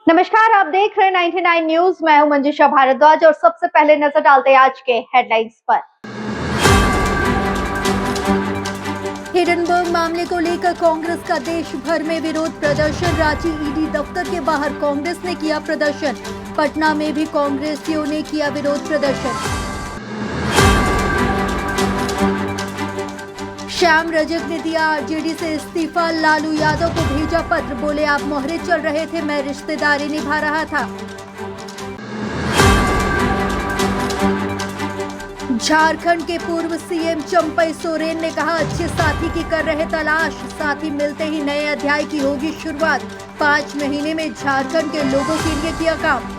नमस्कार, आप देख रहे हैं 99 न्यूज। मैं हूं मंजुषा भारद्वाज और सबसे पहले नजर डालते हैं आज के हेडलाइंस पर। हिडनबर्ग मामले को लेकर कांग्रेस का देश भर में विरोध प्रदर्शन। रांची ईडी दफ्तर के बाहर कांग्रेस ने किया प्रदर्शन। पटना में भी कांग्रेसियों ने किया विरोध प्रदर्शन। श्याम रजक ने दिया आरजेडी से इस्तीफा। लालू यादव को भेजा पत्र, बोले आप मोहरे चल रहे थे, मैं रिश्तेदारी निभा रहा था। झारखंड के पूर्व सीएम चंपई सोरेन ने कहा अच्छे साथी की कर रहे तलाश, साथी मिलते ही नए अध्याय की होगी शुरुआत। 5 महीने में झारखंड के लोगों के लिए किया काम।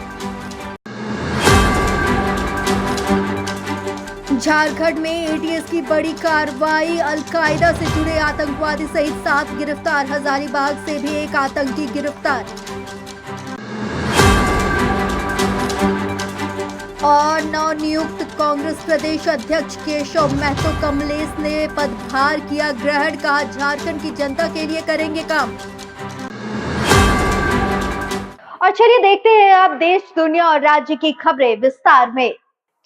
झारखंड में एटीएस की बड़ी कार्रवाई। अलकायदा से जुड़े आतंकवादी सहित 7 गिरफ्तार। हजारीबाग से भी एक आतंकी गिरफ्तार। और नवनियुक्त कांग्रेस प्रदेश अध्यक्ष केशव महतो कमलेश ने पदभार किया ग्रहण। कहा झारखंड की जनता के लिए करेंगे काम। और चलिए देखते हैं अब देश, दुनिया और राज्य की खबरें विस्तार में।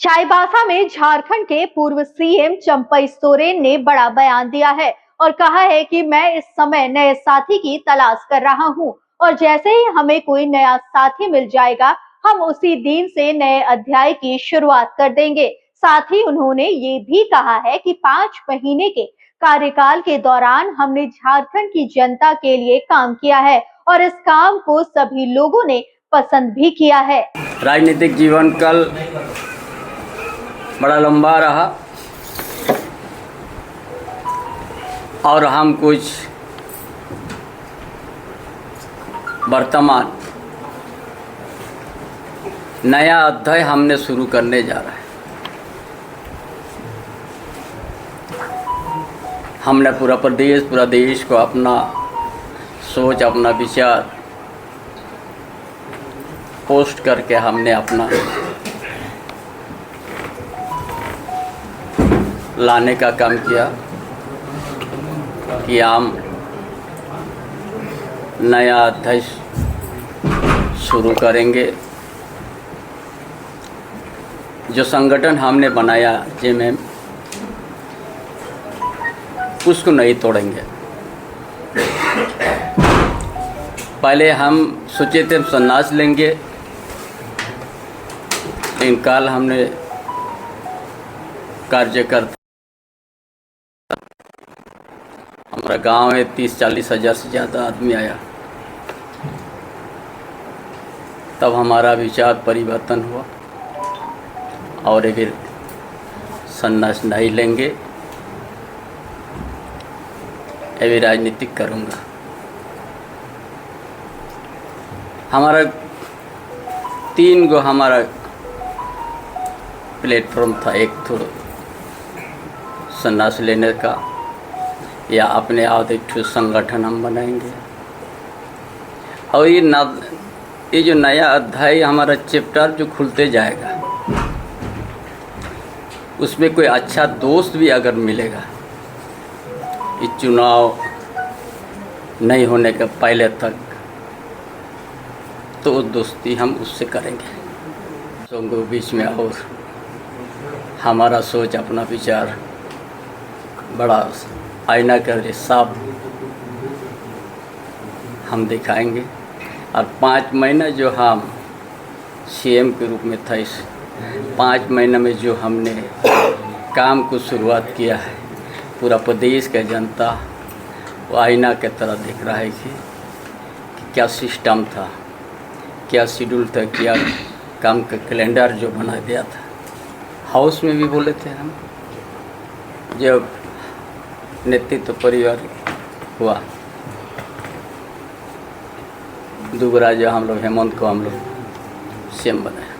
चाईबासा में झारखंड के पूर्व सीएम चंपई सोरेन ने बड़ा बयान दिया है और कहा है कि मैं इस समय नए साथी की तलाश कर रहा हूं और जैसे ही हमें कोई नया साथी मिल जाएगा हम उसी दिन से नए अध्याय की शुरुआत कर देंगे। साथ ही उन्होंने ये भी कहा है कि 5 महीने के कार्यकाल के दौरान हमने झारखंड की जनता के लिए काम किया है और इस काम को सभी लोगों ने पसंद भी किया है। राजनीतिक जीवन कल बड़ा लंबा रहा और हम कुछ वर्तमान नया अध्याय हमने शुरू करने जा रहे हैं। हमने पूरा देश को अपना सोच, अपना विचार पोस्ट करके हमने अपना लाने का काम किया कि हम नया अध्याय शुरू करेंगे। जो संगठन हमने बनाया जेएमएम, उसको नहीं तोड़ेंगे। पहले हम सोचे थे संन्यास लेंगे, लेकिन कल हमने कार्यकर्ता, हमारा गांव है 30-40 हज़ार से ज़्यादा आदमी आया, तब हमारा विचार परिवर्तन हुआ और फिर संन्यास नहीं लेंगे, अभी राजनीतिक करूँगा। हमारा 3 गो हमारा प्लेटफॉर्म था। एक तो संन्यास लेने का या अपने आप एक संगठन हम बनाएंगे और ये जो नया अध्याय हमारा चैप्टर जो खुलते जाएगा, उसमें कोई अच्छा दोस्त भी अगर मिलेगा, ये चुनाव नहीं होने के पहले तक, तो दोस्ती हम उससे करेंगे। लोगों के बीच में और हमारा सोच, अपना विचार बड़ा आईना कर साफ हम दिखाएंगे। और 5 महीना जो हम सीएम के रूप में था, इस 5 महीने में जो हमने काम को शुरुआत किया है, पूरा प्रदेश का जनता वो आईना की तरह दिख रहा है कि क्या सिस्टम था, क्या शेड्यूल था, क्या काम का कैलेंडर जो बना दिया था। हाउस में भी बोले थे हम, जब नेतृत्व परिवार हुआ, दूसरा जो हम लोग हेमंत को हम लोग सीएम बनाया,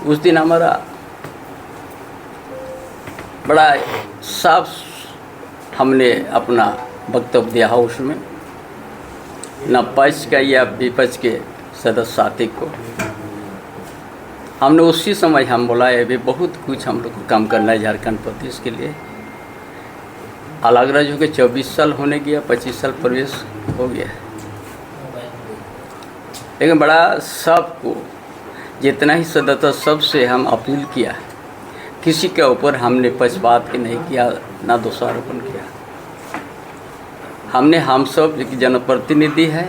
उस दिन हमारा बड़ा साफ हमने अपना वक्तव्य दिया हाउस में, न पक्ष का या विपक्ष के सदस्य साथी को। हमने उसी समय हम बोला है भी बहुत कुछ हम लोग को काम करना है झारखंड प्रदेश के लिए। अलग राज्यों के 24 साल होने गया, 25 साल प्रवेश हो गया। लेकिन बड़ा सबको जितना ही सदस्य सबसे हम अपील किया, किसी के ऊपर हमने पक्षपात के नहीं किया, ना दोषारोपण किया। हमने हम सब एक जनप्रतिनिधि है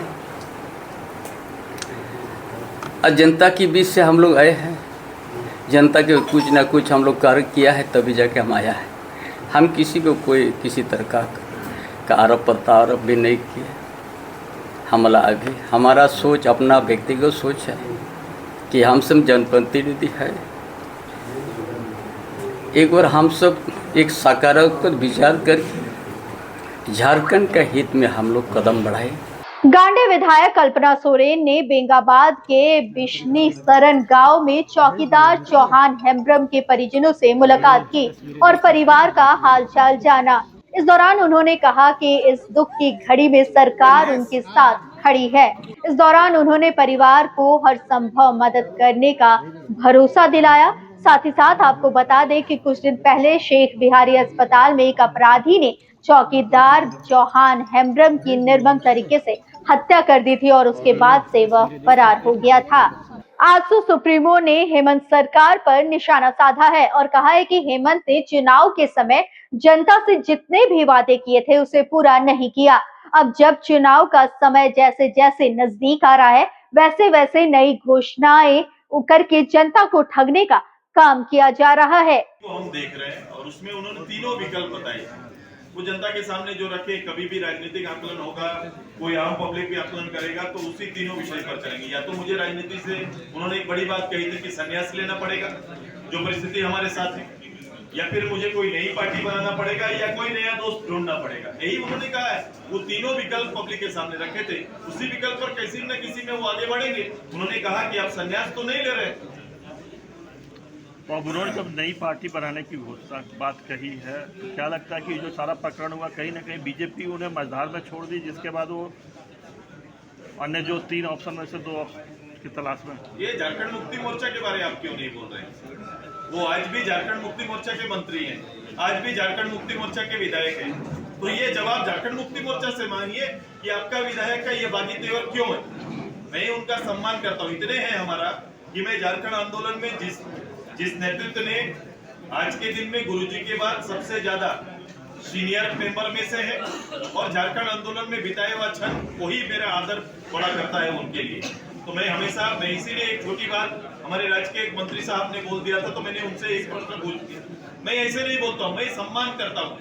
और जनता के बीच से हम लोग आए हैं, जनता के कुछ ना कुछ हम लोग कार्य किया है, तभी जाके हम आया है। हम किसी को कोई किसी तरह का आरोप प्रत्यारोप भी नहीं किया। हमारा सोच अपना व्यक्तिगत सोच है कि हम सब जनप्रतिनिधि है। एक बार हम सब एक सकारात्मक विचार करके झारखंड के हित में हम लोग कदम बढ़ाए। गांडे विधायक कल्पना सोरेन ने बेंगाबाद के बिश्नी सरन गांव में चौकीदार चौहान हेम्ब्रम के परिजनों से मुलाकात की और परिवार का हालचाल जाना। इस दौरान उन्होंने कहा कि इस दुख की घड़ी में सरकार उनके साथ खड़ी है। इस दौरान उन्होंने परिवार को हर संभव मदद करने का भरोसा दिलाया। साथ ही साथ आपको बता दें कि कुछ दिन पहले शेख बिहारी अस्पताल में एक अपराधी ने चौकीदार चौहान हेम्ब्रम की निर्मम तरीके से हत्या कर दी थी और उसके बाद से वह फरार हो गया था। आजसू सुप्रीमो ने हेमंत सरकार पर निशाना साधा है और कहा है कि हेमंत ने चुनाव के समय जनता से जितने भी वादे किए थे उसे पूरा नहीं किया। अब जब चुनाव का समय जैसे जैसे नजदीक आ रहा है, वैसे वैसे नई घोषणाएं करके जनता को ठगने का काम किया जा रहा है। तो हम देख रहे हैं और उसमें उन्होंने तीनों विकल्प बताए। वो जनता के सामने जो रखे, कभी भी राजनीतिक आकलन होगा, कोई आम पब्लिक भी आकलन करेगा तो उसी तीनों विषय पर चलेंगे। या तो मुझे राजनीति से उन्होंने एक बड़ी बात कही थी कि संन्यास लेना पड़ेगा, जो परिस्थिति हमारे साथ है, या फिर मुझे कोई नई पार्टी बनाना पड़ेगा या कोई नया दोस्त ढूंढना पड़ेगा। यही उन्होंने कहा है। वो तीनों विकल्प पब्लिक के सामने रखे थे, उसी विकल्प पर किसी न किसी में वो आगे बढ़ेंगे। उन्होंने कहा कि आप संन्यास तो नहीं ले रहे। और उन्होंने जब नई पार्टी बनाने की बात कही है, तो क्या लगता है कि जो सारा प्रकरण हुआ कहीं ना कहीं बीजेपी उन्हें मझधार में छोड़ दी, जिसके बाद वो अन्य जो 3 ऑप्शन में से 2 की तलाश में। ये झारखंड मुक्ति मोर्चा के बारे में आप क्यों नहीं बोल रहे हैं? वो आज भी झारखंड मुक्ति मोर्चा के मंत्री हैं, आज भी झारखंड मुक्ति मोर्चा के विधायक हैं। तो ये जवाब झारखंड मुक्ति मोर्चा से मांगिए कि आपका विधायक का ये बागी तेवर क्यों है। मैं उनका सम्मान करता हूँ, इतने हैं हमारा कि मैं झारखंड आंदोलन में जिस नेतृत्व ने आज के दिन में गुरुजी के बाद सबसे ज्यादा सीनियर मेंबर में से है और झारखंड आंदोलन में बिताए हुआ क्षण वही मेरा आदर बड़ा करता है उनके लिए। तो मैं इसीलिए एक छोटी बात हमारे राज्य के एक मंत्री साहब ने बोल दिया था, तो मैंने उनसे एक प्रश्न पूछ दिया। मैं ऐसे नहीं बोलता हूँ, मैं सम्मान करता हूँ,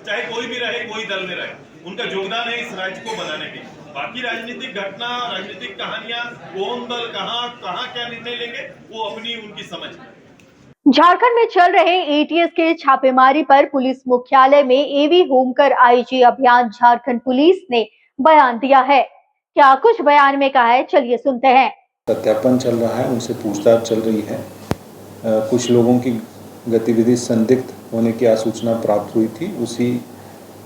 चाहे कोई भी रहे, कोई दल में रहे, उनका योगदान है इस राज्य को बनाने में। बाकी राजनीतिक घटना, राजनीतिक कहानियां, कौन दल कहाँ क्या निर्णय लेंगे, वो अपनी उनकी समझ है। झारखंड में चल रहे एटीएस के छापेमारी पर पुलिस मुख्यालय में एवी होमकर आईजी अभियान झारखंड पुलिस ने बयान दिया है। क्या कुछ बयान में कहा है, चलिए सुनते हैं। सत्यापन चल रहा है, उनसे पूछताछ चल रही है। कुछ लोगों की गतिविधि संदिग्ध होने की आसूचना प्राप्त हुई थी, उसी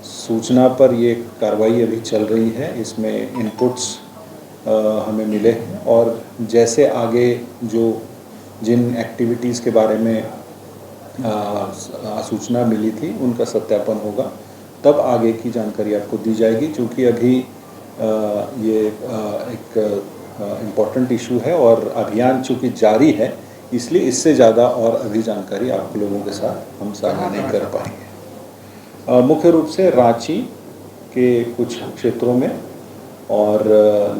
सूचना पर ये कार्रवाई अभी चल रही है। इसमें इनपुट्स हमें मिले हैं और जैसे आगे जिन एक्टिविटीज़ के बारे में सूचना मिली थी उनका सत्यापन होगा, तब आगे की जानकारी आपको दी जाएगी। क्योंकि अभी ये एक इम्पॉर्टेंट इशू है और अभियान चूँकि जारी है, इसलिए इससे ज़्यादा और अभी जानकारी आप लोगों के साथ हम साझा नहीं कर पाएंगे। मुख्य रूप से रांची के कुछ क्षेत्रों में और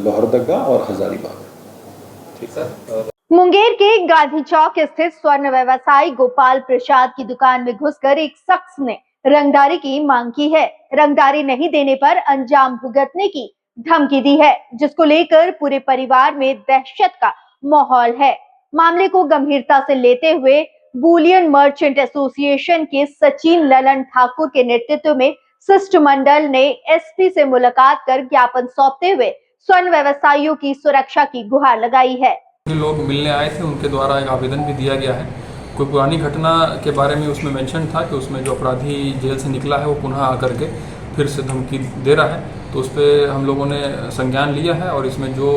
लोहरदगा और हजारीबाग। ठीक सर। मुंगेर के गांधी चौक स्थित स्वर्ण व्यवसायी गोपाल प्रसाद की दुकान में घुसकर एक शख्स ने रंगदारी की मांग की है। रंगदारी नहीं देने पर अंजाम भुगतने की धमकी दी है, जिसको लेकर पूरे परिवार में दहशत का माहौल है। मामले को गंभीरता से लेते हुए बुलियन मर्चेंट एसोसिएशन के सचिन ललन ठाकुर के नेतृत्व में शिष्टमंडल ने एसपी से मुलाकात कर ज्ञापन सौंपते हुए स्वर्ण व्यवसायियों की सुरक्षा की गुहार लगाई है। लोग मिलने आए थे, उनके द्वारा एक आवेदन भी दिया गया है। कोई पुरानी घटना के बारे में उसमें मेंशन था कि उसमें जो अपराधी जेल से निकला है वो पुनः आकर के फिर से धमकी दे रहा है, तो उस पर हम लोगों ने संज्ञान लिया है और इसमें जो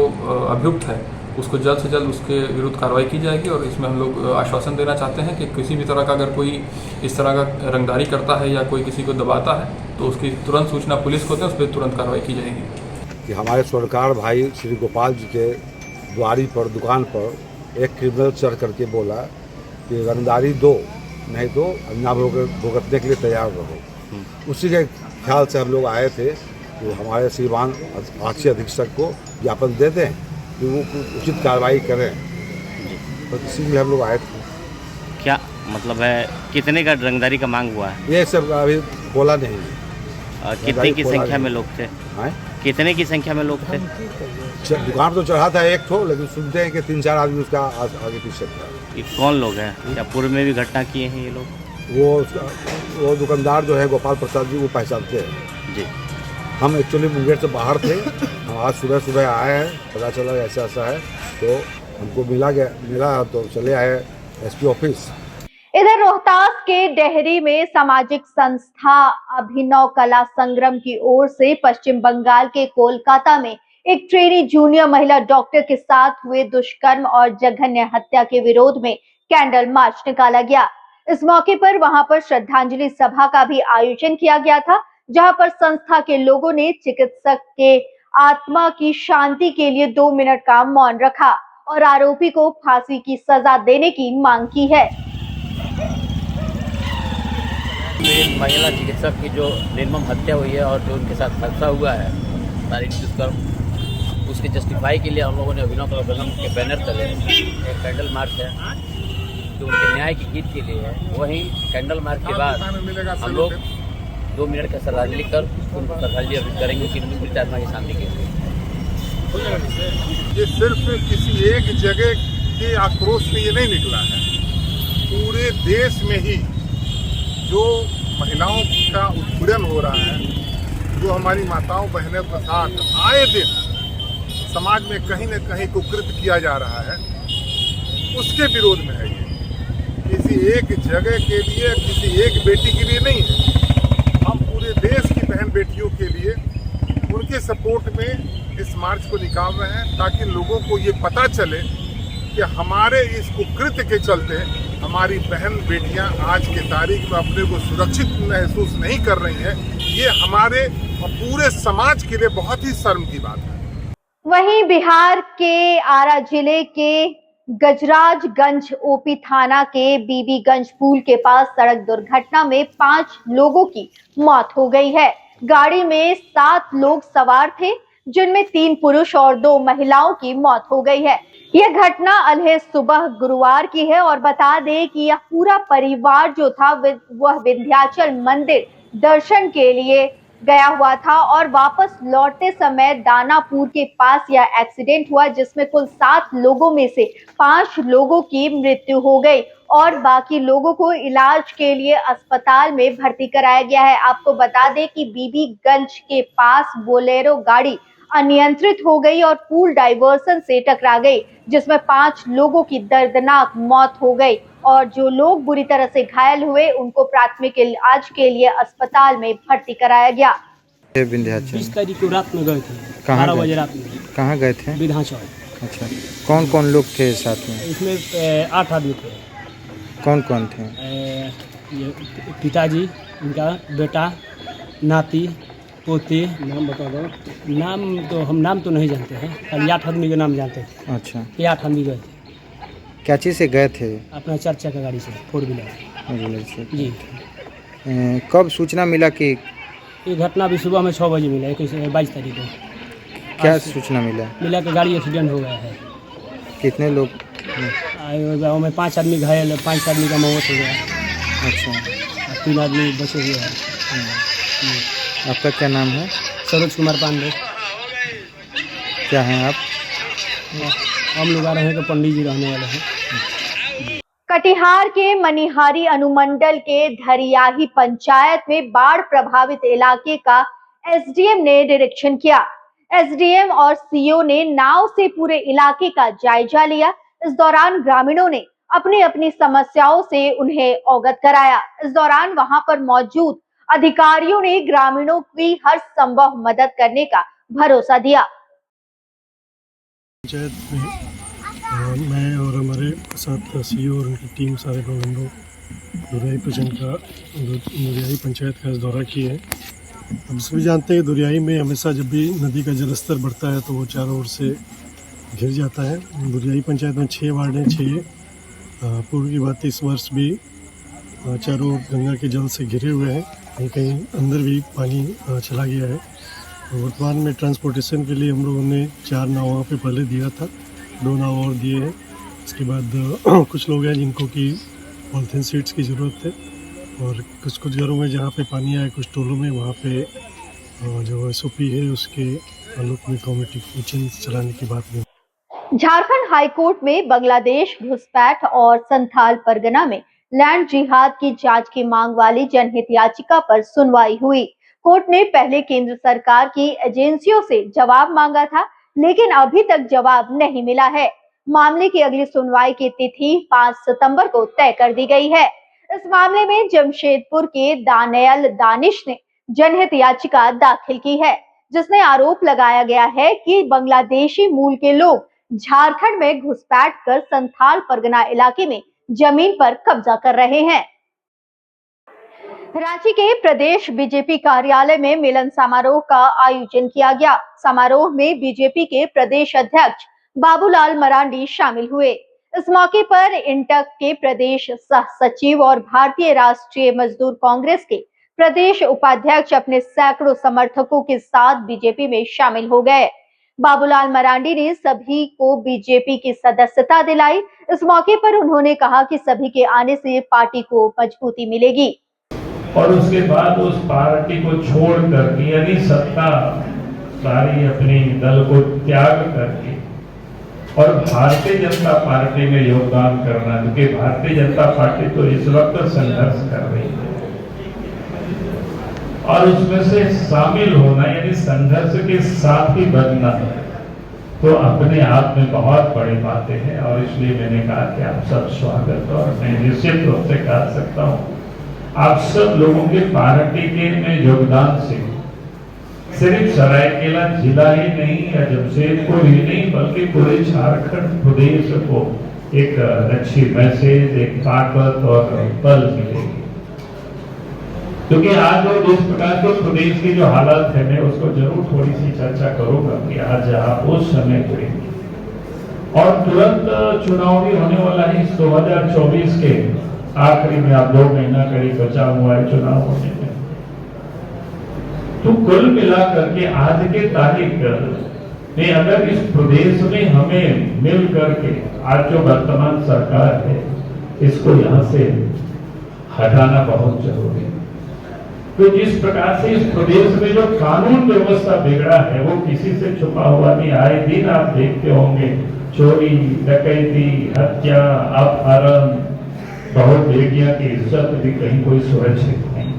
अभियुक्त है उसको जल्द से जल्द उसके विरुद्ध कार्रवाई की जाएगी। और इसमें हम लोग आश्वासन देना चाहते हैं कि किसी भी तरह का अगर कोई इस तरह का रंगदारी करता है या कोई किसी को दबाता है तो उसकी तुरंत सूचना पुलिस को दें, उस पर तुरंत कार्रवाई की जाएगी। कि हमारे स्वर्णकार भाई श्री गोपाल जी के द्वारी पर दुकान पर एक क्रिमिनल चढ़ करके बोला कि रंगदारी दो, नहीं तो अंजाम भुगतने के लिए तैयार रहो। उसी के ख्याल से हम लोग आए थे तो हमारे श्रीमान आरक्षी अधीक्षक को ज्ञापन दे दें कि वो उचित कार्रवाई करें, तो इसी लिए हम लोग आए थे। क्या मतलब है, कितने का रंगदारी का मांग हुआ है? ये सब अभी बोला नहीं। कितने की संख्या में लोग थे? हैं? कितने की संख्या में लोग थे? दुकान तो चढ़ा था एक ठो, लेकिन सुनते हैं कि 3-4 आदमी उसका आगे पीछे था। ये कौन लोग हैं? क्या पूर्व में भी घटना किए हैं ये लोग? वो दुकानदार जो है गोपाल प्रसाद जी, वो पहचानते हैं जी। हम एक्चुअली मुंगेर से बाहर थे, हम आज सुबह आए हैं, पता चला ऐसा ऐसा है तो हमको मिला तो चले आए एसपी ऑफिस। इधर रोहतास के डेहरी में सामाजिक संस्था अभिनव कला संग्रम की ओर से पश्चिम बंगाल के कोलकाता में एक ट्रेनी जूनियर महिला डॉक्टर के साथ हुए दुष्कर्म और जघन्य हत्या के विरोध में कैंडल मार्च निकाला गया। इस मौके पर वहां पर श्रद्धांजलि सभा का भी आयोजन किया गया था, जहां पर संस्था के लोगों ने चिकित्सक के आत्मा की शांति के लिए 2 मिनट का मौन रखा और आरोपी को फांसी की सजा देने की मांग की है। महिला चिकित्सक की जो निर्मम हत्या हुई है और जो उनके साथ हादसा हुआ है शारीरिक दुष्कर्म, उसके जस्टिफाई के लिए हम लोगों ने अभिनव कला संगम के बैनर तले एक कैंडल मार्च है जो उनके न्याय की जीत के लिए है। वहीं कैंडल मार्च के बाद हम लोग 2 मिनट का श्रद्धांजलि कर उनको श्रद्धांजलि अर्पित करेंगे कि उनकी आत्मा की शांति के लिए। ये सिर्फ किसी एक जगह के आक्रोश में ये नहीं निकला है, पूरे देश में ही जो महिलाओं का उत्पीड़न हो रहा है, जो हमारी माताओं बहनों के साथ आए दिन समाज में कहीं न कहीं कुकृत किया जा रहा है, उसके विरोध में है। ये किसी एक जगह के लिए, किसी एक बेटी के लिए नहीं है। हम पूरे देश की बहन बेटियों के लिए उनके सपोर्ट में इस मार्च को निकाल रहे हैं, ताकि लोगों को ये पता चले कि हमारे इस कुकृत्य के चलते हमारी बहन बेटियां आज के तारीख में अपने को सुरक्षित महसूस नहीं कर रही हैं। ये हमारे और पूरे समाज के लिए बहुत ही शर्म की बात है। वहीं बिहार के आरा जिले के गजराजगंज ओपी थाना के बीबीगंज पुल के पास सड़क दुर्घटना में 5 लोगों की मौत हो गई है। गाड़ी में 7 लोग सवार थे, जिनमें 3 पुरुष और 2 महिलाओं की मौत हो गई है। यह घटना अलहे सुबह गुरुवार की है और बता दें कि यह पूरा परिवार जो था वह विंध्याचल मंदिर दर्शन के लिए गया हुआ था और वापस लौटते समय दानापुर के पास यह एक्सीडेंट हुआ, जिसमें कुल 7 लोगों में से 5 लोगों की मृत्यु हो गई और बाकी लोगों को इलाज के लिए अस्पताल में भर्ती कराया गया है। आपको बता दें कि बीबीगंज के पास बोलेरो गाड़ी अनियंत्रित हो गई और पुल डाइवर्सन से टकरा गई, जिसमें 5 लोगों की दर्दनाक मौत हो गई और जो लोग बुरी तरह से घायल हुए उनको प्राथमिक इलाज के लिए अस्पताल में भर्ती कराया गया। 20 तारीख को रात में गए थे, 12 बजे रात में। कहाँ गए थे? विधानचल। अच्छा, कौन कौन लोग थे साथ में? इसमें 8 आदमी थे। कौन कौन थे? पिताजी, उनका बेटा, नाती, पोती। नाम बता दो। नाम तो हम नाम तो नहीं जानते हैं, खाली 8 आदमी के नाम जानते हैं। अच्छा, ये 8 आदमी गए थे। क्या चीज़ से गए थे? अपना 4 चक्का गाड़ी से, 4 व्हीलर से जी। कब सूचना मिला कि ये घटना अभी सुबह में 6 बजे मिला, 22 तारीख को। क्या सूचना मिला कि गाड़ी एक्सीडेंट हो गया है। कितने लोग? गाँव में 5 आदमी घायल, 5 आदमी का मौत हो गया। अच्छा, 3 आदमी बचे हुए हैं। आपका क्या नाम है? सरोज कुमार पांडे। क्या हैं आप? हम लोग आ रहे हैं तो पंडित जी रहने वाले हैं। कटिहार के मनिहारी अनुमंडल के धरियाही पंचायत में बाढ़ प्रभावित इलाके का एसडीएम ने निरीक्षण किया। एसडीएम और सीओ ने नाव से पूरे इलाके का जायजा लिया। इस दौरान ग्रामीणों ने अपनी अपनी समस्याओं से उन्हें अवगत कराया। इस दौरान वहां पर मौजूद अधिकारियों ने ग्रामीणों की हर संभव मदद करने का भरोसा दिया। पंचायत में मैं और हमारे साथ सीईओ और उनकी टीम सारे लोग हम लोग दुरियाई पंचायत का दौरा किए हैं। हम सभी जानते हैं दुरियाई में हमेशा जब भी नदी का जलस्तर बढ़ता है तो वो चारों ओर से घिर जाता है। बुरियाई पंचायत में 6 वार्ड हैं, 6 पूर्व की बात इस वर्ष भी चारों ओर गंगा के जल से घिरे हुए हैं, कहीं कहीं अंदर भी पानी चला गया है। वर्तमान में ट्रांसपोर्टेशन के लिए हम लोगों ने 4 नाव वहाँ पे पहले दिया था, 2 नाव और दिए हैं। इसके बाद कुछ लोग हैं जिनको कि पॉलिथीन सीट्स की ज़रूरत है, और कुछ घरों में जहाँ पे पानी आए, कुछ टोलों में वहाँ पे जो SOP है उसके आलोक में कमेटी किचन चलाने की बात नहीं। झारखंड हाईकोर्ट में बांग्लादेश घुसपैठ और संथाल परगना में लैंड जिहाद की जांच की मांग वाली जनहित याचिका पर सुनवाई हुई। कोर्ट ने पहले केंद्र सरकार की एजेंसियों से जवाब मांगा था, लेकिन अभी तक जवाब नहीं मिला है। मामले की अगली सुनवाई की तिथि 5 सितंबर को तय कर दी गई है। इस मामले में जमशेदपुर के दानियल दानिश ने जनहित याचिका दाखिल की है, जिसमें आरोप लगाया गया है कि बांग्लादेशी मूल के लोग झारखंड में घुसपैठ कर संथाल परगना इलाके में जमीन पर कब्जा कर रहे हैं। रांची के प्रदेश बीजेपी कार्यालय में मिलन समारोह का आयोजन किया गया। समारोह में बीजेपी के प्रदेश अध्यक्ष बाबूलाल मरांडी शामिल हुए। इस मौके पर इंटक के प्रदेश सह सचिव और भारतीय राष्ट्रीय मजदूर कांग्रेस के प्रदेश उपाध्यक्ष अपने सैकड़ों समर्थकों के साथ बीजेपी में शामिल हो गए। बाबूलाल मरांडी ने सभी को बीजेपी की सदस्यता दिलाई। इस मौके पर उन्होंने कहा कि सभी के आने से पार्टी को मजबूती मिलेगी। और उसके बाद उस पार्टी को छोड़ करके, यानी सत्ता सारी अपनी दल को त्याग करके और भारतीय जनता पार्टी में योगदान करना, क्योंकि भारतीय जनता पार्टी तो इस वक्त संघर्ष कर रही है, और उसमें से शामिल होना यानी संघर्ष के साथ ही बनना तो अपने आप में बहुत बड़ी बातें हैं। और इसलिए मैंने कहा कि आप सब स्वागत, और मैं निश्चित रूप से कह सकता हूँ आप सब लोगों के पार्टी के में योगदान से सिर्फ सरायकेला जिला ही नहीं या जमशेदपुर ही नहीं, बल्कि पूरे झारखंड प्रदेश को एक अच्छी मैसेज, एक ताकत और बल मिलेगी। क्योंकि आज और जिस प्रकार के प्रदेश की जो हालत है, मैं उसको जरूर थोड़ी सी चर्चा करूंगा कि आज आप उस समय करेंगे और तुरंत चुनाव भी होने वाला है। इस 2024 के आखिरी में आप 2 महीना करीब बचा हुआ है चुनाव होने में। तो कुल मिलाकर के आज के तारीख में अगर इस प्रदेश में हमें मिल करके आज जो वर्तमान सरकार है इसको यहाँ से हटाना बहुत जरूरी है। तो जिस प्रकार से इस प्रदेश में जो कानून व्यवस्था बिगड़ा है वो किसी से छुपा हुआ नहीं। आए दिन आप देखते होंगे चोरी, डकैती, हत्या, अपहरण, बहुत बेटियां की इज्जत भी कहीं कोई सुरक्षित नहीं।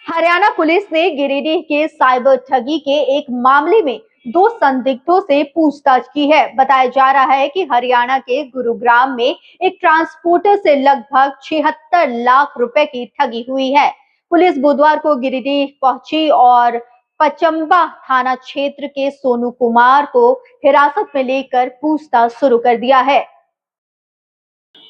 हरियाणा पुलिस ने गिरिडीह के साइबर ठगी के एक मामले में 2 संदिग्धों से पूछताछ की है। बताया जा रहा है कि हरियाणा के गुरुग्राम में एक ट्रांसपोर्टर से लगभग 76 लाख रुपए की ठगी हुई है। पुलिस बुधवार को गिरिडीह पहुंची और पचम्बा थाना क्षेत्र के सोनू कुमार को हिरासत में लेकर पूछताछ शुरू कर दिया है।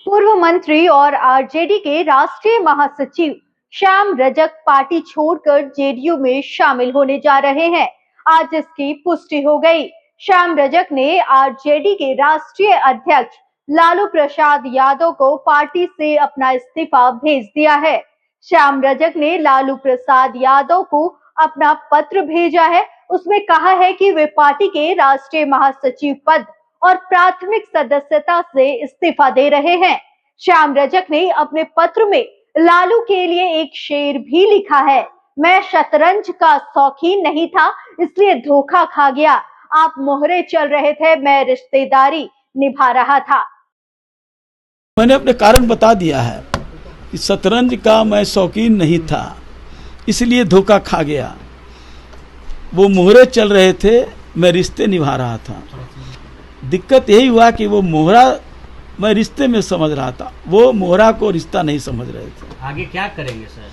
पूर्व मंत्री और आरजेडी के राष्ट्रीय महासचिव श्याम रजक पार्टी छोड़कर जेडीयू में शामिल होने जा रहे हैं। आज इसकी पुष्टि हो गई। श्याम रजक ने आरजेडी के राष्ट्रीय अध्यक्ष लालू प्रसाद यादव को पार्टी से अपना इस्तीफा भेज दिया है। श्याम रजक ने लालू प्रसाद यादव को अपना पत्र भेजा है। उसमें कहा है कि वे पार्टी के राष्ट्रीय महासचिव पद और प्राथमिक सदस्यता से इस्तीफा दे रहे हैं। श्याम रजक ने अपने पत्र में लालू के लिए एक शेर भी लिखा है, मैं शतरंज का शौकीन नहीं था इसलिए धोखा खा गया। आप मोहरे चल रहे थे, मैं रिश्तेदारी निभा रहा था। मैंने अपने कारण बता दिया है कि शतरंज का मैं शौकीन नहीं था इसलिए धोखा खा गया। वो मोहरे चल रहे थे, मैं रिश्ते निभा रहा था। दिक्कत यही हुआ कि वो मोहरा मैं रिश्ते में समझ रहा था, वो मोहरा को रिश्ता नहीं समझ रहे थे। आगे क्या करेंगे सर?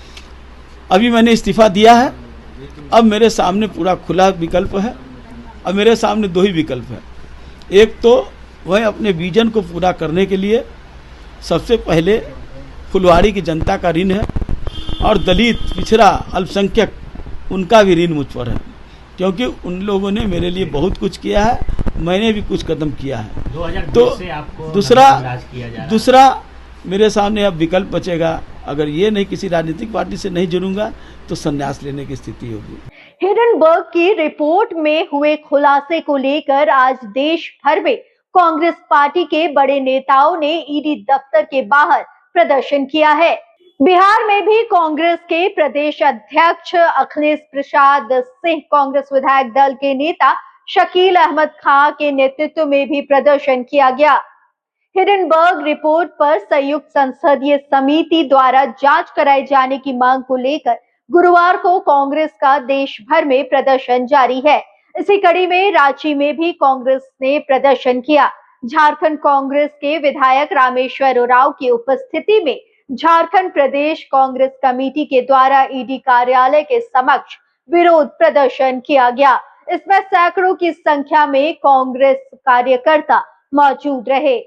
अभी मैंने इस्तीफा दिया है। अब मेरे सामने पूरा खुला विकल्प है। अब मेरे सामने 2 ही विकल्प है। एक तो वह अपने विजन को पूरा करने के लिए सबसे पहले फुलवाड़ी की जनता का ऋण है और दलित, पिछड़ा, अल्पसंख्यक उनका भी ऋण मुझ पर है, क्योंकि उन लोगों ने मेरे लिए बहुत कुछ किया है मैंने भी कुछ कदम किया है। 2020 तो से आपको दूसरा नजरअंदाज किया जा रहा है। दूसरा मेरे सामने अब विकल्प बचेगा, अगर ये नहीं किसी राजनीतिक पार्टी से नहीं जुड़ूंगा तो संन्यास लेने की स्थिति होगी। हिडनबर्ग की रिपोर्ट में हुए खुलासे को लेकर आज देश भर में कांग्रेस पार्टी के बड़े नेताओं ने ईडी दफ्तर के बाहर प्रदर्शन किया है। बिहार में भी कांग्रेस के प्रदेश अध्यक्ष अखिलेश प्रसाद सिंह, कांग्रेस विधायक दल के नेता शकील अहमद खां के नेतृत्व में भी प्रदर्शन किया गया। हिडनबर्ग रिपोर्ट पर संयुक्त संसदीय समिति द्वारा जांच कराए जाने की मांग को लेकर गुरुवार को कांग्रेस का देश भर में प्रदर्शन जारी है। इसी कड़ी में रांची में भी कांग्रेस ने प्रदर्शन किया। झारखंड कांग्रेस के विधायक रामेश्वर उरांव की उपस्थिति में झारखंड प्रदेश कांग्रेस कमेटी के द्वारा ईडी कार्यालय के समक्ष विरोध प्रदर्शन किया गया। इसमें सैकड़ों की संख्या में कांग्रेस कार्यकर्ता मौजूद रहे।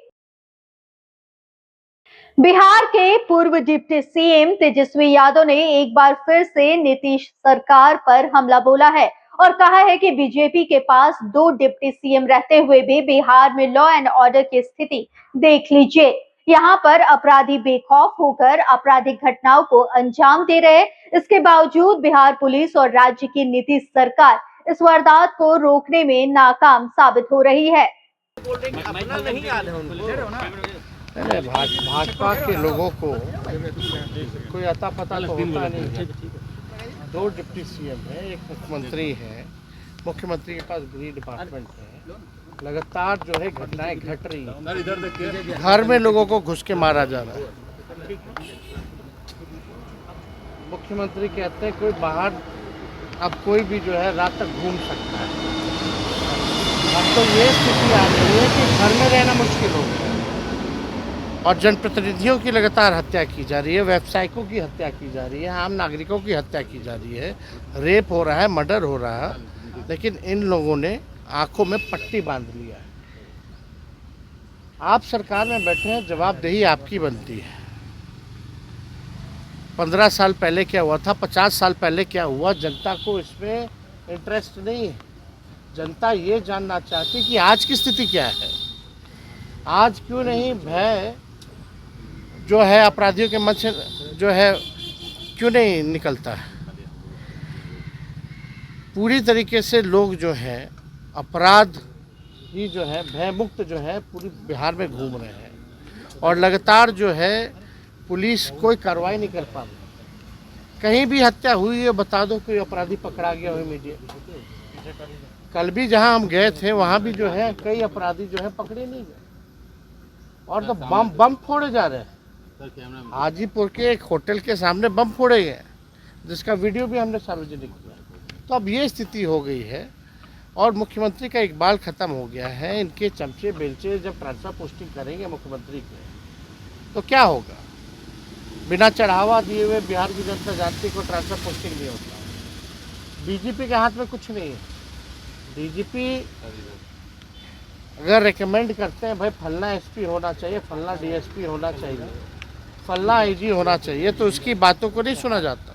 बिहार के पूर्व डिप्टी सीएम तेजस्वी यादव ने एक बार फिर से नीतीश सरकार पर हमला बोला है और कहा है कि बीजेपी के पास 2 डिप्टी सीएम रहते हुए भी बिहार में लॉ एंड ऑर्डर की स्थिति देख लीजिए। यहाँ पर अपराधी बेखौफ होकर आपराधिक घटनाओं को अंजाम दे रहे, इसके बावजूद बिहार पुलिस और राज्य की नीतीश सरकार इस वारदात को रोकने में नाकाम साबित हो रही है। भाजपा के लोगों को कोई अता पता तो होता नहीं है। 2 डिप्टी सीएम है, एक मुख्यमंत्री है, मुख्यमंत्री के पास गृह डिपार्टमेंट है, लगातार जो है घटनाएं घट रही हैं। घर में लोगों को घुस के मारा जा रहा है। मुख्यमंत्री कहते हैं कोई बाहर अब कोई भी जो है रात तक घूम सकता है। अब तो ये स्थिति आ गई है कि घर में रहना मुश्किल हो गया और जनप्रतिनिधियों की लगातार हत्या की जा रही है, व्यवसायिकों की हत्या की जा रही है, आम नागरिकों की हत्या की जा रही है, रेप हो रहा है, मर्डर हो रहा है, लेकिन इन लोगों ने आंखों में पट्टी बांध लिया है। आप सरकार में बैठे हैं, जवाबदेही आपकी बनती है। 15 साल पहले क्या हुआ था, 50 साल पहले क्या हुआ, जनता को इसमें इंटरेस्ट नहीं है। जनता ये जानना चाहती कि आज की स्थिति क्या है, आज क्यों नहीं भय जो है अपराधियों के मन से जो है क्यों नहीं निकलता है। पूरी तरीके से लोग जो है अपराध ही जो है भय मुक्त जो है पूरी बिहार में घूम रहे हैं और लगातार जो है पुलिस कोई कार्रवाई नहीं कर पा रही। कहीं भी हत्या हुई है बता दो, कोई अपराधी पकड़ा गया हो मीडिया। कल भी जहां हम गए थे वहां भी जो है कई अपराधी जो है पकड़े नहीं गए और तो बम फोड़े जा रहे हैं। हाजीपुर के एक होटल के सामने बम फोड़े गए जिसका वीडियो भी हमने सार्वजनिक किया। तो अब ये स्थिति हो गई है और मुख्यमंत्री का इकबाल खत्म हो गया है। इनके चमचे बेलचे जब ट्रांसफर पोस्टिंग करेंगे मुख्यमंत्री के तो क्या होगा। बिना चढ़ावा दिए हुए बिहार की जनता जानती को ट्रांसफर पोस्टिंग नहीं होता। डीजीपी के हाथ में कुछ नहीं है। डीजीपी अगर रेकमेंड करते हैं भाई फलना एसपी होना चाहिए, फलना डीएसपी होना चाहिए, फलना आईजी होना चाहिए, तो उसकी बातों को नहीं सुना जाता।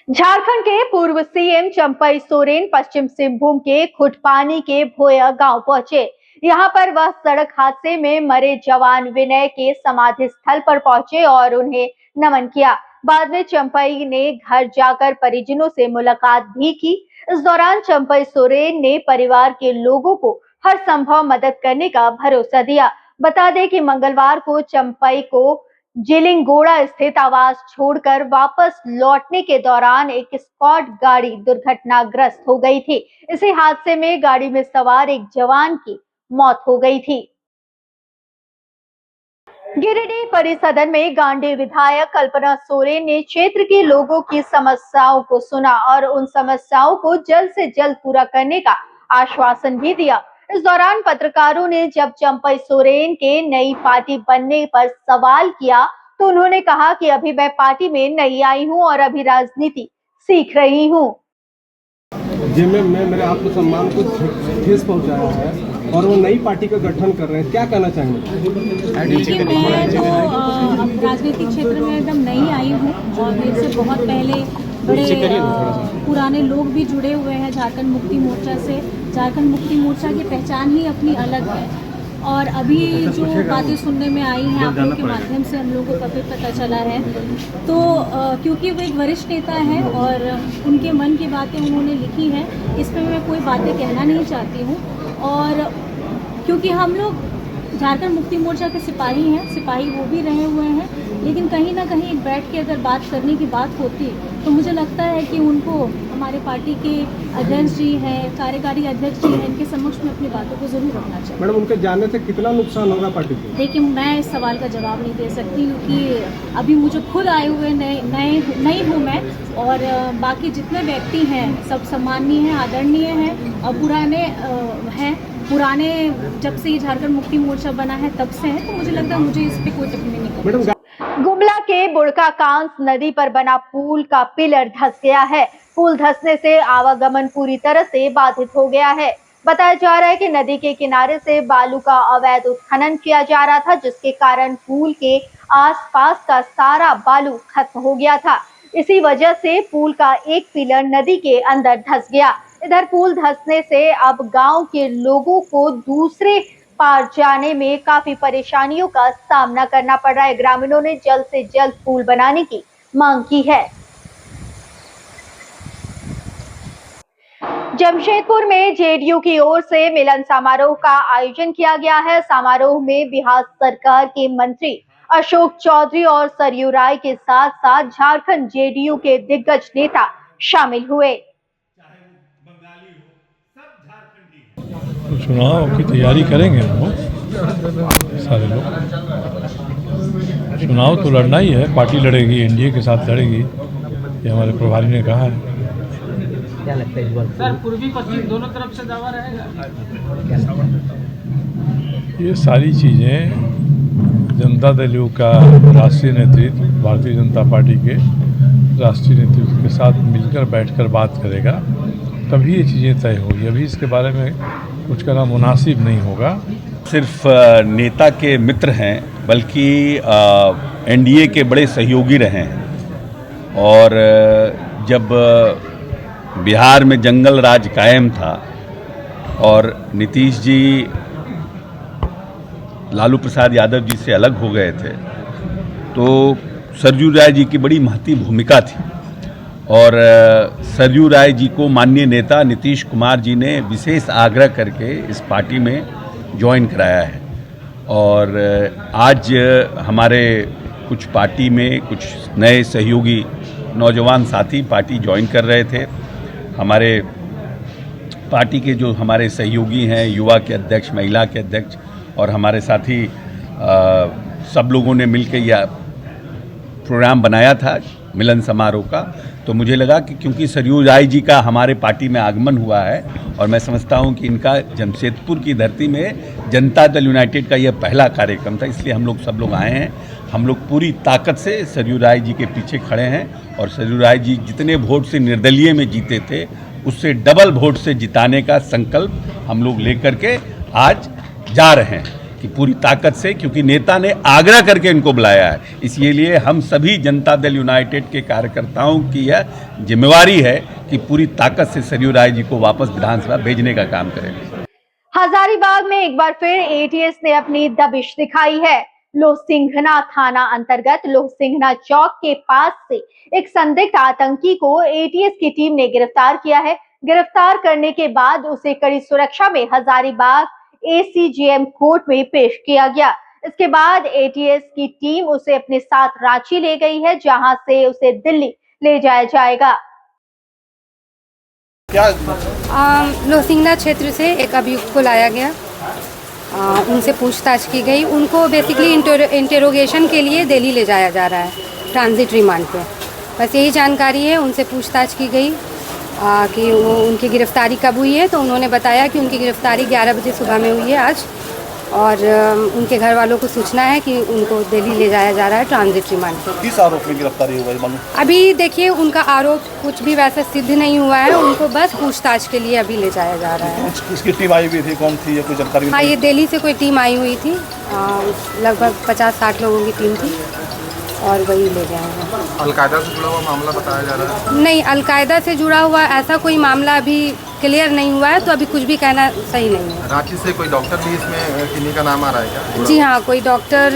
झारखंड के पूर्व सीएम चंपई सोरेन पश्चिम सिंहभूम के खुटपानी के भोया गांव पहुंचे। यहां पर वह सड़क हादसे में मरे जवान विनय के समाधि स्थल पर पहुंचे और उन्हें नमन किया। बाद में चंपई ने घर जाकर परिजनों से मुलाकात भी की। इस दौरान चंपई सोरेन ने परिवार के लोगों को हर संभव मदद करने का भरोसा दिया। बता दें कि मंगलवार को चंपई को जिलिंगोड़ा स्थित आवास छोड़कर वापस लौटने के दौरान एक स्कॉट गाड़ी दुर्घटनाग्रस्त हो गई थी। इसी हादसे में गाड़ी में सवार एक जवान की मौत हो गई थी। गिरिडीह परिसदन में गांडी विधायक कल्पना सोरेन ने क्षेत्र के लोगों की समस्याओं को सुना और उन समस्याओं को जल्द से जल्द पूरा करने का आश्वासन भी दिया। इस दौरान पत्रकारों ने जब चंपई सोरेन के नई पार्टी बनने पर सवाल किया तो उन्होंने कहा कि अभी मैं पार्टी में नई आई हूं और अभी राजनीति सीख रही हूं। जिनमें मेरे आत्मसम्मान को ठेस पहुंचाया है और वो नई पार्टी का गठन कर रहे हैं, क्या कहना चाहेंगे? देखिए, मैं तो राजनीतिक क्षेत्र में एकदम नई आई हूँ और मेरे से बहुत पहले बड़े पुराने लोग भी जुड़े हुए हैं झारखंड मुक्ति मोर्चा से। झारखंड मुक्ति मोर्चा की पहचान ही अपनी अलग है और अभी जो बातें सुनने में आई हैं आप लोगों के माध्यम से हम लोगों को काफ़ी पता चला है, तो क्योंकि वो एक वरिष्ठ नेता है और उनके मन की बातें उन्होंने लिखी हैं, इसमें मैं कोई बातें कहना नहीं चाहती हूँ। और क्योंकि हम लोग झारखंड मुक्ति मोर्चा के सिपाही हैं, सिपाही वो भी रहे हुए हैं, लेकिन कहीं ना कहीं एक बैठ के अगर बात करने की बात होती तो मुझे लगता है कि उनको हमारे पार्टी के अध्यक्ष जी हैं, कार्यकारी अध्यक्ष जी हैं, इनके समक्ष में अपनी बातों को जरूर रखना चाहिए। मैडम, उनके जाने से कितना नुकसान होगा पार्टी को? देखिए, मैं इस सवाल का जवाब नहीं दे सकती क्योंकि अभी मुझे खुद आए हुए नई हूँ मैं, और बाकी जितने व्यक्ति हैं सब सम्माननीय हैं, आदरणीय हैं और पुराने जब से ये झारखंड मुक्ति मोर्चा बना है तब से है, तो मुझे लगता है मुझे इस पे कोई टिप्पणी नहीं करनी। गुमला के बुड़काकांस नदी पर बना पुल का पिलर धंस गया है। पुल धंसने से आवागमन पूरी तरह से बाधित हो गया है। बताया जा रहा है कि नदी के किनारे से बालू का अवैध उत्खनन किया जा रहा था, जिसके कारण पुल के आसपास का सारा बालू खत्म हो गया था। इसी वजह से पुल का एक पिलर नदी के अंदर धंस गया। इधर पुल धंसने से अब गांव के लोगों को दूसरे पार जाने में काफी परेशानियों का सामना करना पड़ रहा है। ग्रामीणों ने जल्द से जल्द पुल बनाने की मांग की है। जमशेदपुर में जेडीयू की ओर से मिलन समारोह का आयोजन किया गया है। समारोह में बिहार सरकार के मंत्री अशोक चौधरी और सरयू राय के साथ साथ झारखंड जेडीयू के दिग्गज नेता शामिल हुए। चुनाव की तैयारी करेंगे हम लोग, सारे लोग। चुनाव तो लड़ना ही है, पार्टी लड़ेगी, एनडीए के साथ लड़ेगी, ये हमारे प्रभारी ने कहा है। क्या लगता है इस बार सर पूर्वी पश्चिम दोनों तरफ से दावा रहेगा? ये सारी चीज़ें जनता दल का राष्ट्रीय नेतृत्व, भारतीय जनता पार्टी के राष्ट्रीय नेतृत्व के साथ मिलकर बैठकर बात करेगा, तभी ये चीज़ें तय होगी। अभी इसके बारे में कुछ कहना मुनासिब नहीं होगा। सिर्फ नेता के मित्र हैं, बल्कि एनडीए के बड़े सहयोगी रहे हैं। और जब बिहार में जंगल राज कायम था और नीतीश जी लालू प्रसाद यादव जी से अलग हो गए थे, तो सरयू राय जी की बड़ी महती भूमिका थी। और सरयू राय जी को माननीय नेता नीतीश कुमार जी ने विशेष आग्रह करके इस पार्टी में ज्वाइन कराया है। और आज हमारे कुछ पार्टी में कुछ नए सहयोगी नौजवान साथी पार्टी ज्वाइन कर रहे थे। हमारे पार्टी के जो हमारे सहयोगी हैं, युवा के अध्यक्ष, महिला के अध्यक्ष और हमारे साथी सब लोगों ने मिलकर यह प्रोग्राम बनाया था मिलन समारोह का। तो मुझे लगा कि क्योंकि सरयू राय जी का हमारे पार्टी में आगमन हुआ है और मैं समझता हूं कि इनका जमशेदपुर की धरती में जनता दल यूनाइटेड का यह पहला कार्यक्रम था, इसलिए हम लोग सब लोग आए हैं। हम लोग पूरी ताकत से सरयू राय जी के पीछे खड़े हैं और सरयू राय जी जितने वोट से निर्दलीय में जीते थे उससे डबल वोट से जिताने का संकल्प हम लोग लेकर के आज जा रहे हैं कि पूरी ताकत से, क्योंकि नेता ने आग्रह करके इनको बुलाया है। इसलिए हम सभी जनता दल यूनाइटेड के कार्यकर्ताओं की यह जिम्मेवारी है कि पूरी ताकत से सरयू राय जी को वापस विधानसभा भेजने का काम करेंगे। हजारीबाग में एक बार फिर एटीएस ने अपनी दबिश दिखाई है। लोहसिंघना थाना अंतर्गत लोहसिंघना चौक के पास से एक संदिग्ध आतंकी को एटीएस की टीम ने गिरफ्तार किया है। गिरफ्तार करने के बाद उसे कड़ी सुरक्षा में हजारीबाग एसीजेएम कोर्ट में पेश किया गया। इसके बाद एटीएस की टीम उसे अपने साथ रांची ले गई है, जहां से उसे दिल्ली ले जाया जाएगा। लोहसिंघना क्षेत्र से एक अभियुक्त को लाया गया, उनसे पूछताछ की गई। उनको बेसिकली इंटेरोगेशन के लिए दिल्ली ले जाया जा रहा है ट्रांजिट रिमांड पे। बस यही जानकारी है। उनसे पूछताछ की गई कि वो उनकी गिरफ्तारी कब हुई है, तो उन्होंने बताया कि उनकी गिरफ्तारी 11 बजे सुबह में हुई है आज, और उनके घर वालों को सूचना है कि उनको दिल्ली ले जाया जा रहा है ट्रांजिट रिमांड पे। किस आरोप में गिरफ्तारी हुई मालूम? अभी देखिए उनका आरोप कुछ भी वैसे सिद्ध नहीं हुआ है, उनको बस पूछताछ के लिए अभी ले जाया जा रहा है। इसकी टीम आई हुई थी, कौन थी, ये कोई जानकारी? हाँ, ये दिल्ली से कोई टीम आई हुई थी, लगभग 50-60 लोगों की टीम थी, और वही ले गए हैं। अलकायदा से जुड़ा हुआ मामला बताया जा रहा है? नहीं, अलकायदा से जुड़ा हुआ ऐसा कोई मामला अभी क्लियर नहीं हुआ है, तो अभी कुछ भी कहना सही नहीं है। रांची से कोई डॉक्टर भी इसमें किन्हीं का नाम आ रहा है क्या? जी हाँ, कोई डॉक्टर,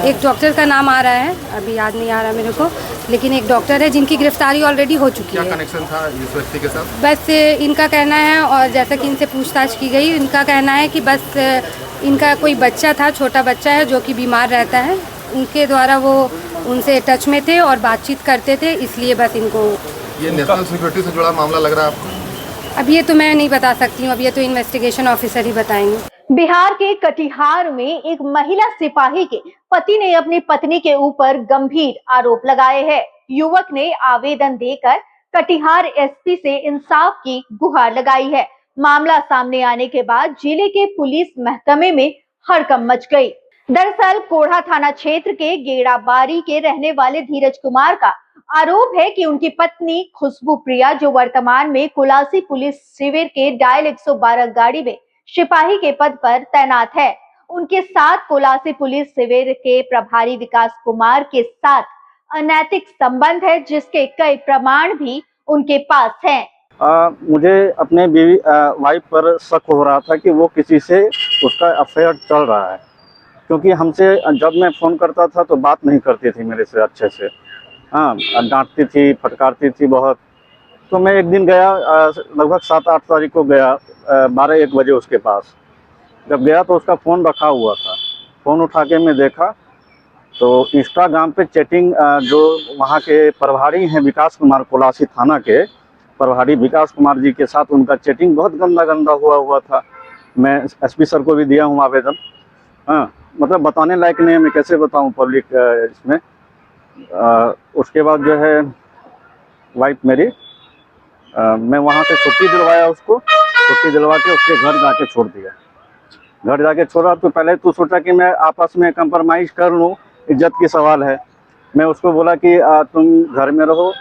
एक डॉक्टर का नाम आ रहा है, अभी याद नहीं आ रहा मेरे को, लेकिन एक डॉक्टर है जिनकी गिरफ्तारी ऑलरेडी हो चुकी है। क्या कनेक्शन था इस व्यक्ति के साथ? बस इनका कहना है, और जैसा कि इनसे पूछताछ की गई, इनका कहना है कि बस इनका कोई बच्चा था, छोटा बच्चा है जो कि बीमार रहता है, उनके द्वारा वो उनसे टच में थे और बातचीत करते थे, इसलिए बस इनको। ये नेशनल सिक्योरिटी से जुड़ा मामला लग रहा है आपको? अब ये तो मैं नहीं बता सकती हूँ, अब ये तो इन्वेस्टिगेशन ऑफिसर ही बताएंगे। बिहार के कटिहार में एक महिला सिपाही के पति ने अपनी पत्नी के ऊपर गंभीर आरोप लगाए हैं। युवक ने आवेदन देकर कटिहार एसपी से इंसाफ की गुहार लगाई है। मामला सामने आने के बाद जिले के पुलिस महकमे में हड़कंप मच गई। दरअसल कोढ़ा थाना क्षेत्र के गेड़ाबारी के रहने वाले धीरज कुमार का आरोप है कि उनकी पत्नी खुशबू प्रिया, जो वर्तमान में कुलासी पुलिस शिविर के डायल 112 गाड़ी में सिपाही के पद पर तैनात है, उनके साथ कुलासी पुलिस शिविर के प्रभारी विकास कुमार के साथ अनैतिक संबंध है, जिसके कई प्रमाण भी उनके पास हैं। मुझे अपने बीवी वाइफ पर शक हो रहा था कि वो किसी से उसका अफेयर चल रहा है, क्योंकि हमसे जब मैं फ़ोन करता था तो बात नहीं करती थी मेरे से अच्छे से, हाँ, डांटती थी, फटकारती थी बहुत। तो मैं एक दिन गया, लगभग 7-8 तारीख को गया, 12-1 बजे उसके पास। जब गया तो उसका फ़ोन रखा हुआ था। फ़ोन उठा के मैं देखा तो इंस्टाग्राम पे चैटिंग, जो वहाँ के प्रभारी हैं विकास कुमार, कुलासी थाना के प्रभारी विकास कुमार जी के साथ उनका चैटिंग बहुत गंदा हुआ था। मैं एसपी सर को भी दिया हूँ आवेदन, हाँ, मतलब बताने लायक नहीं है, मैं कैसे बताऊँ पब्लिक इसमें। उसके बाद जो है वाइफ मेरी, मैं वहाँ से छुट्टी दिलवाया उसको, छुट्टी दिलवा के उसके घर जाके छोड़ दिया। घर जाके छोड़ा तो पहले तो सोचा कि मैं आपस में कंप्रोमाइज़ कर लूँ, इज्जत की सवाल है। मैं उसको बोला कि तुम घर में रहो,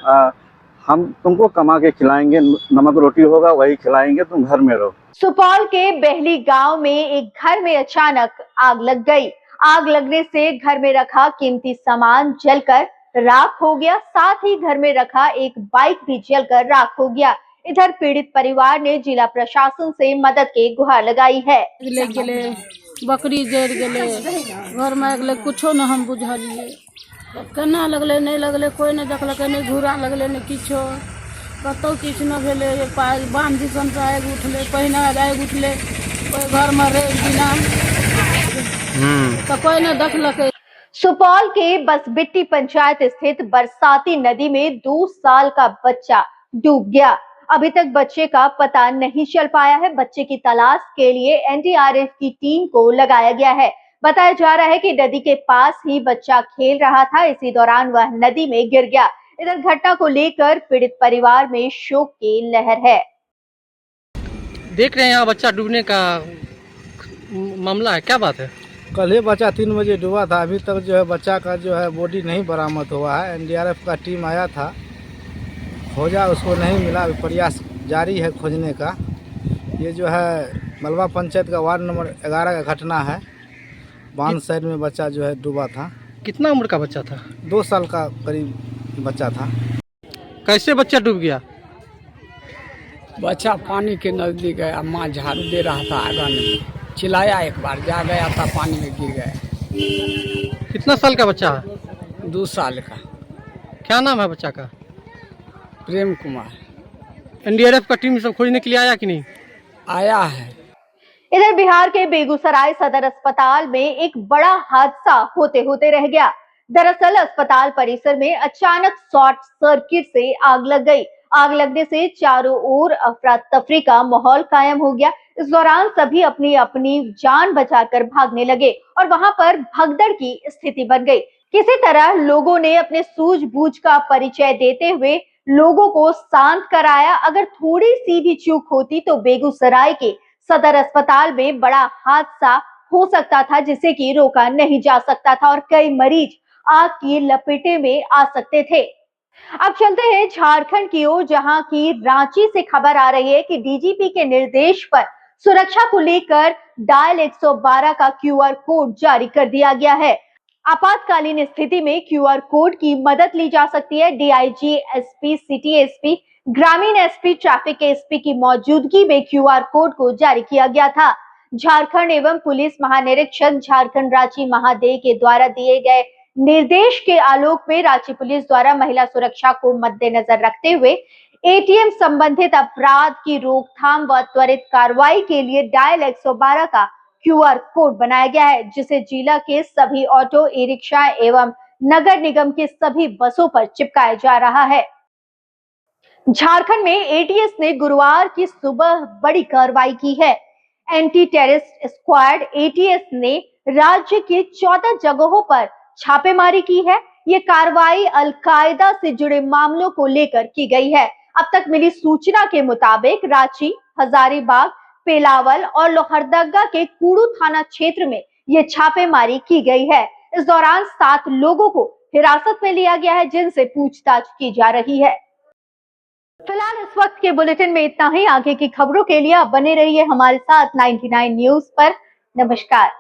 हम तुमको कमा के खिलाएंगे, नमक रोटी होगा वही खिलाएंगे, तुम घर में रहो। सुपौल के बहली गांव में एक घर में अचानक आग लग गई। आग लगने से घर में रखा कीमती सामान जलकर राख हो गया, साथ ही घर में रखा एक बाइक भी जलकर राख हो गया। इधर पीड़ित परिवार ने जिला प्रशासन से मदद की गुहार लगाई है। बकरी जर गले, घर में लगले, कुछो न हम बुझलिए, केना लगले नहीं लगले, कोई नहीं देखलक, नहीं घूरा लगले नहीं किछो, कतौ किछु न भेले। बांध दिसन से आग उठले, पहिने आग उठले, कोई घर में रह बिना तो कोई न देखलक। सुपौल के बसबिट्टी पंचायत स्थित बरसाती नदी में 2 साल का बच्चा डूब गया। अभी तक बच्चे का पता नहीं चल पाया है। बच्चे की तलाश के लिए एनडीआरएफ की टीम को लगाया गया है। बताया जा रहा है कि नदी के पास ही बच्चा खेल रहा था, इसी दौरान वह नदी में गिर गया। इधर घटना को लेकर पीड़ित परिवार में शोक की लहर है। देख रहे हैं यहाँ बच्चा डूबने का मामला है, क्या बात है? कल ही बच्चा 3 बजे डूबा था, अभी तक जो है बच्चा का जो है बॉडी नहीं बरामद हुआ है। एनडीआरएफ का टीम आया था, खोजा, उसको नहीं मिला, प्रयास जारी है खोजने का। ये जो है मलबा पंचायत का वार्ड नंबर 11 का घटना है। बांध साइड में बच्चा जो है डूबा था। कितना उम्र का बच्चा था? 2 साल का करीब बच्चा था। कैसे बच्चा डूब गया? बच्चा पानी के नजदीक गया, माँ झाड़ू दे रहा था आंगन में, चिल्लाया, एक बार जा गया था, पानी में गिर गया। कितना साल का बच्चा है? 2 साल का। क्या नाम है बच्चा का? प्रेम कुमार। एनडीआरएफ का टीम सब खोजने के लिए आया कि नहीं? आया है। इधर बिहार के बेगूसराय सदर अस्पताल में एक बड़ा हादसा होते होते रह गया। दरअसल अस्पताल परिसर में अचानक शॉर्ट सर्किट से आग लग गई। आग लगने से चारों ओर अफरा तफरी का माहौल कायम हो गया। इस दौरान सभी अपनी अपनी जान बचाकर भागने लगे और वहां पर भगदड़ की स्थिति बन गई। किसी तरह लोगों ने अपने सूझबूझ का परिचय देते हुए लोगों को शांत कराया। अगर थोड़ी सी भी चूक होती तो बेगूसराय के सदर अस्पताल में बड़ा हादसा हो सकता था, जिसे कि रोका नहीं जा सकता था और कई मरीज आग की लपेटे में आ सकते थे। अब चलते हैं झारखंड की ओर, जहां की रांची से खबर आ रही है कि डीजीपी के निर्देश पर सुरक्षा को लेकर डायल 112 का QR कोड जारी कर दिया गया है। आपातकालीन स्थिति में क्यूआर कोड की मदद ली जा सकती है। डीआईजी, एसपी, सिटी एसपी, ग्रामीण एसपी, ट्रैफिक एसपी की मौजूदगी में क्यूआर कोड को जारी किया गया था। झारखंड एवं पुलिस महानिरीक्षक झारखंड रांची महादेव के द्वारा दिए गए निर्देश के आलोक में रांची पुलिस द्वारा महिला सुरक्षा को मद्देनजर रखते हुए एटीएम संबंधित अपराध की रोकथाम व त्वरित कार्रवाई के लिए डायल 112 का क्यूआर कोड बनाया गया है, जिसे जिला के सभी ऑटो, ई रिक्शा एवं नगर निगम के सभी बसों पर चिपकाया जा रहा है। झारखंड में एटीएस ने गुरुवार की सुबह बड़ी कार्रवाई की है। एंटी टेररिस्ट स्क्वाड एटीएस ने राज्य के 14 जगहों पर छापेमारी की है। ये कार्रवाई अलकायदा से जुड़े मामलों को लेकर की गई है। अब तक मिली सूचना के मुताबिक रांची, हजारीबाग, पेलावल और लोहरदगा के कूड़ू थाना क्षेत्र में ये छापेमारी की गई है। इस दौरान 7 लोगों को हिरासत में लिया गया है, जिनसे पूछताछ की जा रही है। फिलहाल इस वक्त के बुलेटिन में इतना ही। आगे की खबरों के लिए आप बने रहिए हमारे साथ 99 न्यूज पर। नमस्कार।